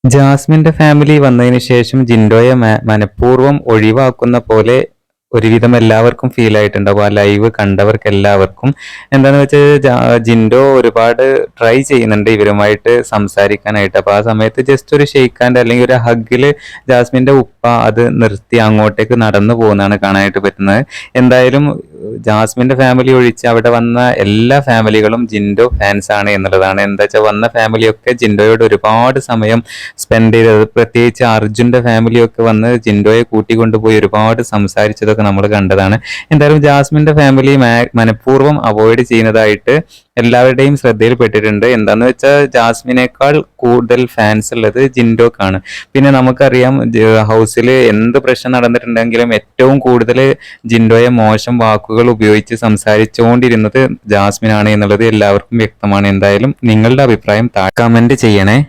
ജാസ്മിന്റെ ഫാമിലി വന്നതിന് ശേഷം ജിൻഡോയെ മനഃപൂർവ്വം ഒഴിവാക്കുന്ന പോലെ ഒരുവിധം എല്ലാവർക്കും ഫീൽ ആയിട്ടുണ്ടാവും. ആ ലൈവ് കണ്ടവർക്ക് എല്ലാവർക്കും. എന്താന്ന് വെച്ചാൽ ജിൻഡോ ഒരുപാട് ട്രൈ ചെയ്യുന്നുണ്ട് ഇവരുമായിട്ട് സംസാരിക്കാനായിട്ട്. അപ്പൊ ആ സമയത്ത് ജസ്റ്റ് ഒരു ഷെയ്ക്ക് ഹാൻഡ് അല്ലെങ്കിൽ ഒരു ഹഗ്ഗില് ജാസ്മിന്റെ ഉപ്പ അത് നിർത്തി അങ്ങോട്ടേക്ക് നടന്നു പോകുന്നതാണ് കാണാനായിട്ട് പറ്റുന്നത്. എന്തായാലും ജാസ്മിന്റെ ഫാമിലി ഒഴിച്ച് അവിടെ വന്ന എല്ലാ ഫാമിലികളും ജിൻഡോ ഫാൻസ് ആണ് എന്നുള്ളതാണ്. എന്താ വെച്ചാൽ വന്ന ഫാമിലിയൊക്കെ ജിൻഡോയോട് ഒരുപാട് സമയം സ്പെൻഡ് ചെയ്തത്, പ്രത്യേകിച്ച് അർജുന്റെ ഫാമിലിയൊക്കെ വന്ന് ജിൻഡോയെ കൂട്ടിക്കൊണ്ടുപോയി ഒരുപാട് സംസാരിച്ചതൊക്കെ നമ്മൾ കണ്ടതാണ്. എന്തായാലും ജാസ്മിന്റെ ഫാമിലി മനഃപൂർവ്വം അവോയ്ഡ് ചെയ്യുന്നതായിട്ട് എല്ലാവരുടെയും ശ്രദ്ധയിൽപ്പെട്ടിട്ടുണ്ട്. എന്താന്ന് വെച്ചാൽ ജാസ്മിനേക്കാൾ കൂടുതൽ ഫാൻസ് ഉള്ളത് ജിൻഡോക്കാണ്. പിന്നെ നമുക്കറിയാം ഹൗസിൽ എന്ത് പ്രശ്നം നടന്നിട്ടുണ്ടെങ്കിലും ഏറ്റവും കൂടുതൽ ജിൻഡോയെ മോശം വാക്കുകൾ ഉപയോഗിച്ച് സംസാരിച്ചുകൊണ്ടിരുന്നത് ജാസ്മിനാണ് എന്നുള്ളത് എല്ലാവർക്കും വ്യക്തമാണ്. എന്തായാലും നിങ്ങളുടെ അഭിപ്രായം കമന്റ് ചെയ്യണേ.